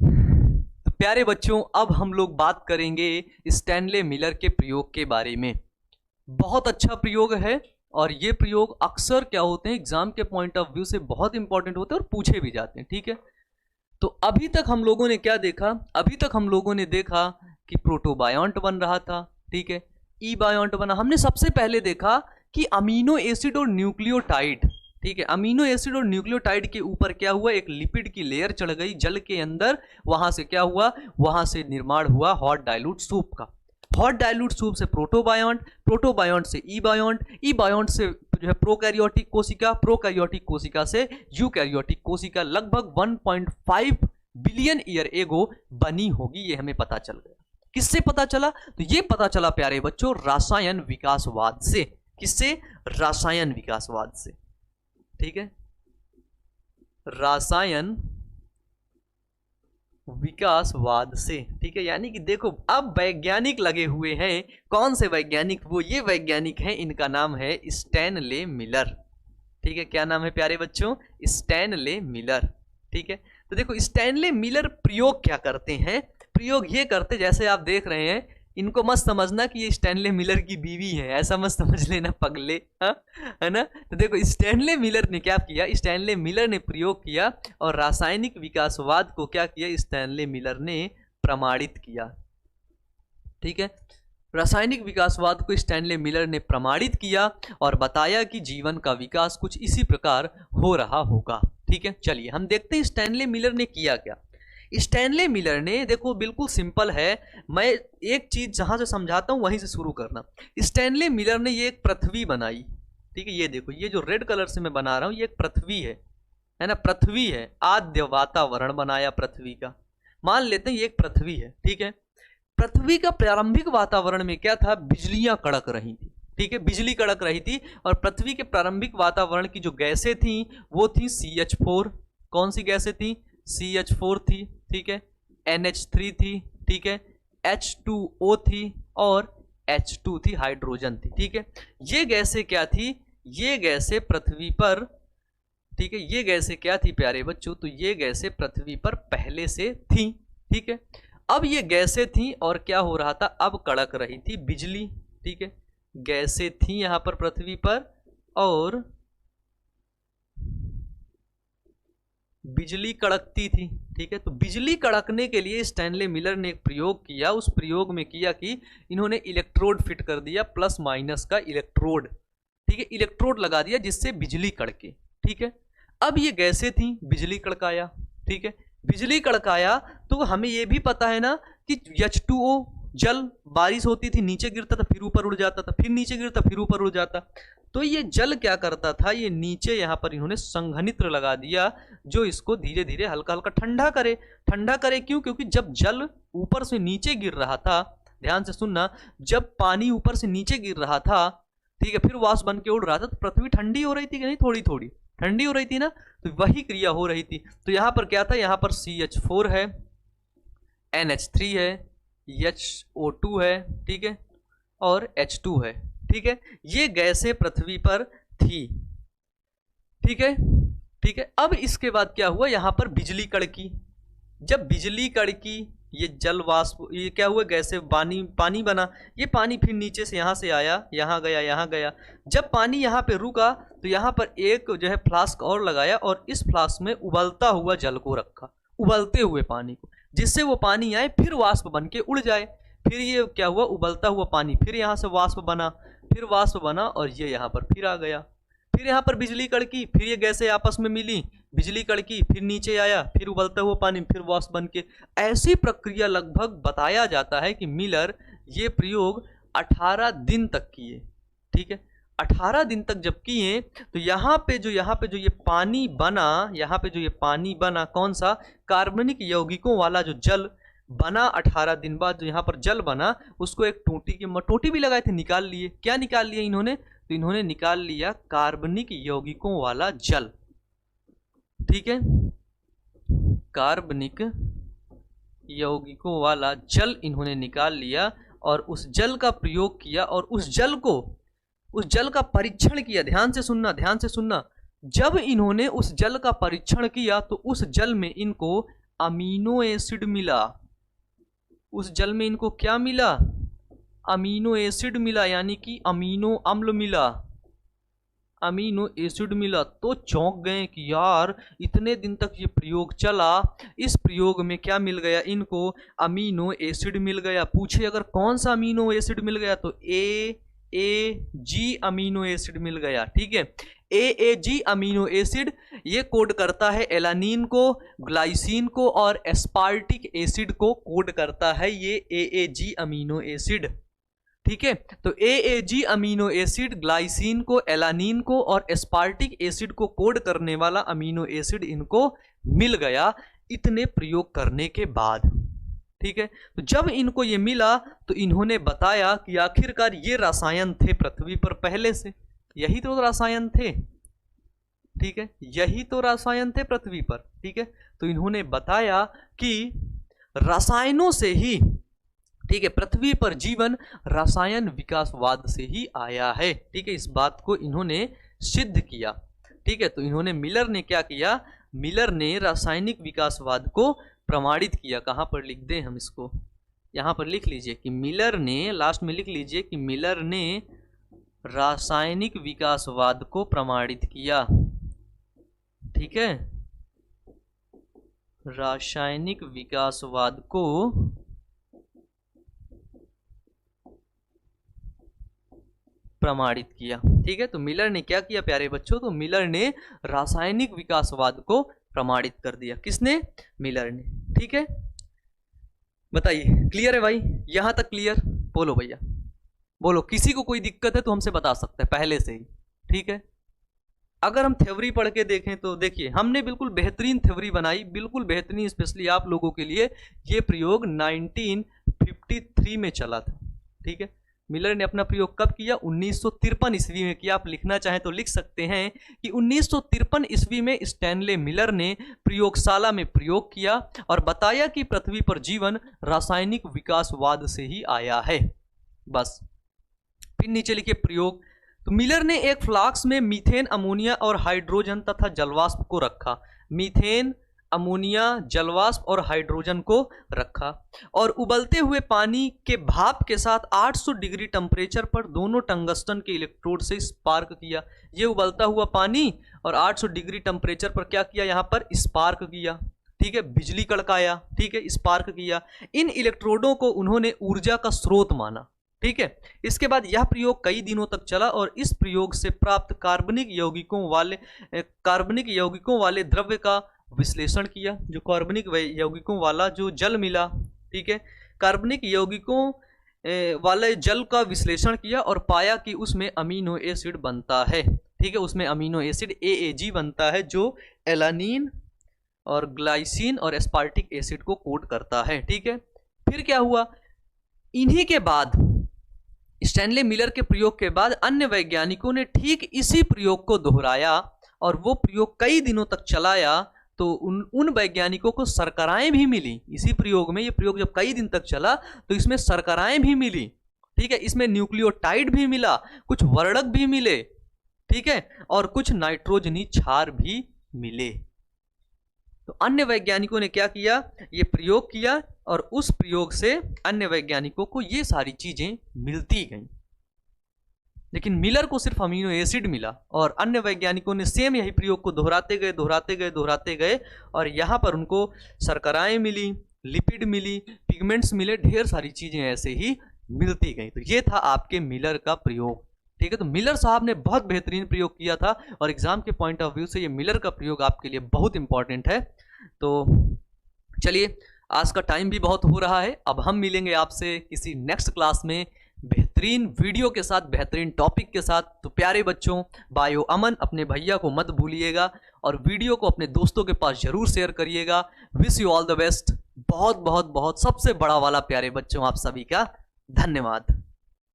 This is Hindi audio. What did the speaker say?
तो प्यारे बच्चों, अब हम लोग बात करेंगे स्टैनले मिलर के प्रयोग के बारे में। बहुत अच्छा प्रयोग है और ये प्रयोग अक्सर क्या होते हैं, एग्जाम के पॉइंट ऑफ व्यू से बहुत इंपॉर्टेंट होते हैं और पूछे भी जाते हैं। ठीक है, तो अभी तक हम लोगों ने क्या देखा? अभी तक हम लोगों ने देखा कि प्रोटोबायोंट बन रहा था, ठीक है, ई बायोंट बना। हमने सबसे पहले देखा कि अमीनो एसिड और न्यूक्लियोटाइड, ठीक है, अमीनो एसिड और न्यूक्लियोटाइड के ऊपर क्या हुआ, एक लिपिड की लेयर चढ़ गई जल के अंदर। वहां से क्या हुआ, वहां से निर्माण हुआ हॉट डाइल्यूट सूप का। हॉट डाइल्यूट सूप से प्रोटोबायोंट, प्रोटोबायोंट से ई बायोंट, ई बायोंट से जो है प्रोकैरियोटिक कोशिका, प्रोकैरियोटिक कोशिका से यूकैरियोटिक कोशिका लगभग 1.5 बिलियन ईयर एगो बनी होगी, ये हमें पता चल गया। किससे पता चला? तो ये पता चला प्यारे बच्चों रसायन विकासवाद से। किससे? रसायन विकासवाद से। ठीक है, रसायन विकासवाद से। ठीक है, यानी कि देखो अब वैज्ञानिक लगे हुए हैं। कौन से वैज्ञानिक? वो ये वैज्ञानिक हैं, इनका नाम है स्टैनले मिलर। ठीक है, क्या नाम है प्यारे बच्चों? Stanley Miller. ठीक है, तो देखो स्टैनले मिलर प्रयोग क्या करते हैं? प्रयोग ये करते, जैसे आप देख रहे हैं, इनको मत समझना कि ये स्टैनले मिलर की बीवी है, ऐसा मत समझ लेना पगले, हाँ, है ना। तो देखो स्टैनले मिलर ने क्या किया, स्टैनले मिलर ने प्रयोग किया और रासायनिक विकासवाद को क्या किया, स्टैनले मिलर ने प्रमाणित किया। ठीक है, रासायनिक विकासवाद को स्टैनले मिलर ने प्रमाणित किया और बताया कि जीवन का विकास कुछ इसी प्रकार हो रहा होगा। ठीक है, चलिए हम देखते हैं स्टैनले मिलर ने किया क्या। स्टैनले मिलर ने, देखो बिल्कुल सिंपल है, मैं एक चीज जहां से समझाता हूं वहीं से शुरू करना। स्टैनले मिलर ने ये एक पृथ्वी बनाई। ठीक है, ये देखो, ये जो रेड कलर से मैं बना रहा हूं, ये एक पृथ्वी है ना, पृथ्वी है, आद्य वातावरण बनाया पृथ्वी का। मान लेते हैं ये एक पृथ्वी है। ठीक है, पृथ्वी का प्रारंभिक वातावरण में क्या था, बिजलियां कड़क रही थी। ठीक है, बिजली कड़क रही थी और पृथ्वी के प्रारंभिक वातावरण की जो गैसें थी वो थी CH4। कौन सी गैसें थी? CH4 थी, ठीक है, NH3 थी, ठीक है, H2O थी और H2 थी, हाइड्रोजन थी। ठीक है, ये गैसें क्या थी? ये गैसें पृथ्वी पर, ठीक है, ये गैसें क्या थी प्यारे बच्चों? तो ये गैसें पृथ्वी पर पहले से थी। ठीक है, अब ये गैसें थी और क्या हो रहा था, अब कड़क रही थी बिजली। ठीक है, गैसें थी यहां पर पृथ्वी पर और बिजली कड़कती थी। ठीक है, तो बिजली कड़कने के लिए स्टैनले मिलर ने एक प्रयोग किया। उस प्रयोग में किया कि इन्होंने इलेक्ट्रोड फिट कर दिया, प्लस माइनस का इलेक्ट्रोड। ठीक है, इलेक्ट्रोड लगा दिया जिससे बिजली कड़के। ठीक है, अब ये गैसें थी, बिजली कड़काया। ठीक है, बिजली कड़काया तो हमें ये भी पता है ना कि H2O जल, बारिश होती थी, नीचे गिरता था, फिर ऊपर उड़ जाता था, फिर नीचे गिरता, फिर ऊपर उड़ जाता। तो ये जल क्या करता था, ये नीचे यहाँ पर इन्होंने संघनित्र लगा दिया जो इसको धीरे धीरे हल्का हल्का ठंडा करे। ठंडा करे क्यों? क्योंकि जब जल ऊपर से नीचे गिर रहा था, ध्यान से सुनना, जब पानी ऊपर से नीचे गिर रहा था, ठीक है, फिर वाष्प बन के उड़ रहा था, तो पृथ्वी ठंडी हो रही थी कि नहीं? थोड़ी थोड़ी ठंडी हो रही थी ना, तो वही क्रिया हो रही थी। तो यहाँ पर क्या था, यहाँ पर CH4 है, NH3 है, HO2 है, ठीक है, और H2 है। ठीक है, ये गैसें पृथ्वी पर थी। ठीक है, ठीक है, अब इसके बाद क्या हुआ, यहां पर बिजली कड़की। जब बिजली कड़की, ये जल वाष्प, ये क्या हुआ, गैसें, पानी बना। ये पानी फिर नीचे से यहां से आया, यहां गया, यहां गया। जब पानी यहां पे रुका तो यहां पर एक जो है फ्लास्क और लगाया और इस फ्लास्क में उबलता हुआ जल को रखा, उबलते हुए पानी को, जिससे वो पानी आए फिर वाष्प बन के उड़ जाए। फिर ये क्या हुआ, उबलता हुआ पानी फिर यहाँ से वाष्प बना, फिर वाष्प बना और ये यहाँ पर फिर आ गया। फिर यहाँ पर बिजली कड़की, फिर ये गैसें आपस में मिली, बिजली कड़की, फिर नीचे आया, फिर उबलता हुआ पानी, फिर वाष्प बन के। ऐसी प्रक्रिया लगभग बताया जाता है कि मिलर ये प्रयोग 18 दिन तक किए। ठीक है, 18 दिन तक जब किए तो यहाँ पे जो ये पानी बना, यहाँ पे जो ये पानी बना, कौन सा, कार्बनिक यौगिकों वाला जो जल बना, 18 दिन बाद जो यहाँ पर जल बना, उसको एक टोटी भी लगाए थे, निकाल लिए। क्या निकाल लिया इन्होंने? तो इन्होंने निकाल लिया कार्बनिक यौगिकों वाला जल। ठीक है, कार्बनिक यौगिकों वाला जल इन्होंने निकाल लिया और उस जल का प्रयोग किया और उस जल का परीक्षण किया। ध्यान से सुनना, ध्यान से सुनना। जब इन्होंने उस जल का परीक्षण किया तो उस जल में इनको अमीनो एसिड मिला, उस जल में इनको क्या मिला, अमीनो एसिड मिला, यानी कि अमीनो अम्ल मिला, अमीनो एसिड मिला। तो चौंक गए कि यार इतने दिन तक ये प्रयोग चला, इस प्रयोग में क्या मिल गया इनको, अमीनो एसिड मिल गया। पूछे अगर कौन सा अमीनो एसिड मिल गया, तो AAG अमीनो एसिड मिल गया। ठीक है, AAG अमीनो एसिड ये कोड करता है एलानीन को, ग्लाइसिन को और एस्पार्टिक एसिड को कोड करता है ये AAG अमीनो एसिड। ठीक है, तो AAG अमीनो एसिड ग्लाइसिन को, एलानीन को और एस्पार्टिक एसिड को कोड करने वाला अमीनो एसिड इनको मिल गया इतने प्रयोग करने के बाद। ठीक है, तो जब इनको ये मिला तो इन्होंने बताया कि आखिरकार ये रसायन थे पृथ्वी पर पहले से, यही तो रसायन थे। ठीक है, यही तो रसायन थे पृथ्वी पर। ठीक है, तो इन्होंने बताया कि रसायनों से ही, ठीक है, पृथ्वी पर जीवन रसायन विकासवाद से ही आया है। ठीक है, इस बात को इन्होंने सिद्ध किया। ठीक है, तो इन्होंने, मिलर ने क्या किया, मिलर ने रासायनिक विकासवाद को प्रमाणित किया। कहाँ पर लिख दें हम इसको, यहाँ पर लिख लीजिए कि मिलर ने, लास्ट में लिख लीजिए कि मिलर ने रासायनिक विकासवाद को प्रमाणित किया। ठीक है, रासायनिक विकासवाद को प्रमाणित किया। ठीक है, तो मिलर ने क्या किया प्यारे बच्चों, तो मिलर ने रासायनिक विकासवाद को प्रमाणित कर दिया। किसने, मिलर ने। ठीक है, बताइए क्लियर है भाई, यहां तक क्लियर? बोलो भैया, बोलो, किसी को कोई दिक्कत है तो हमसे बता सकते हैं पहले से ही। ठीक है, अगर हम थ्योरी पढ़ के देखें तो देखिए हमने बिल्कुल बेहतरीन थ्योरी बनाई, बिल्कुल बेहतरीन, स्पेशली आप लोगों के लिए। ये प्रयोग 1953 में चला था। ठीक है, मिलर ने अपना प्रयोग कब किया, 1953 ईस्वी में किया। आप लिखना चाहें तो लिख सकते हैं कि 1953 ईस्वी में स्टैनले मिलर ने प्रयोगशाला में प्रयोग किया और बताया कि पृथ्वी पर जीवन रासायनिक विकासवाद से ही आया है। बस, फिर नीचे लिखिए प्रयोग। तो मिलर ने एक फ्लास्क में मीथेन, अमोनिया और हाइड्रोजन तथा जलवाष्प को रखा। मीथेन, अमोनिया, जलवाष्प और हाइड्रोजन को रखा और उबलते हुए पानी के भाप के साथ 800 डिग्री टेम्परेचर पर दोनों टंगस्टन के इलेक्ट्रोड से स्पार्क किया। ये उबलता हुआ पानी और 800 डिग्री टेम्परेचर पर क्या किया, यहाँ पर स्पार्क किया। ठीक है, बिजली कड़काया। ठीक है, स्पार्क किया। इन इलेक्ट्रोडों को उन्होंने ऊर्जा का स्रोत माना। ठीक है, इसके बाद यह प्रयोग कई दिनों तक चला और इस प्रयोग से प्राप्त कार्बनिक यौगिकों वाले द्रव्य का विश्लेषण किया। जो कार्बनिक यौगिकों वाला जो जल मिला, ठीक है, कार्बनिक यौगिकों वाले जल का विश्लेषण किया और पाया कि उसमें अमीनो एसिड बनता है। ठीक है, उसमें अमीनो एसिड AAG बनता है जो एलानीन और ग्लाइसिन और एस्पार्टिक एसिड को कोड करता है। ठीक है, फिर क्या हुआ, इन्हीं के बाद स्टैनले मिलर के प्रयोग के बाद अन्य वैज्ञानिकों ने ठीक इसी प्रयोग को दोहराया और वो प्रयोग कई दिनों तक चलाया। तो उन वैज्ञानिकों को शर्कराएं भी मिली इसी प्रयोग में। ये प्रयोग जब कई दिन तक चला तो इसमें शर्कराएं भी मिली। ठीक है, इसमें न्यूक्लियोटाइड भी मिला, कुछ वर्णक भी मिले। ठीक है, और कुछ नाइट्रोजनी क्षार भी मिले। तो अन्य वैज्ञानिकों ने क्या किया, ये प्रयोग किया और उस प्रयोग से अन्य वैज्ञानिकों को ये सारी चीजें मिलती गईं। लेकिन मिलर को सिर्फ अमीनो एसिड मिला और अन्य वैज्ञानिकों ने सेम यही प्रयोग को दोहराते गए और यहाँ पर उनको शर्कराएं मिली, लिपिड मिली, पिगमेंट्स मिले, ढेर सारी चीजें ऐसे ही मिलती गई। तो ये था आपके मिलर का प्रयोग। ठीक है, तो मिलर साहब ने बहुत बेहतरीन प्रयोग किया था और एग्जाम के पॉइंट ऑफ व्यू से ये मिलर का प्रयोग आपके लिए बहुत इंपॉर्टेंट है। तो चलिए, आज का टाइम भी बहुत हो रहा है। अब हम मिलेंगे आपसे किसी नेक्स्ट क्लास में बेहतरीन वीडियो के साथ, बेहतरीन टॉपिक के साथ। तो प्यारे बच्चों, बायो अमन अपने भैया को मत भूलिएगा और वीडियो को अपने दोस्तों के पास जरूर शेयर करिएगा। Wish you all the best. बहुत बहुत बहुत सबसे बड़ा वाला प्यारे बच्चों आप सभी का धन्यवाद।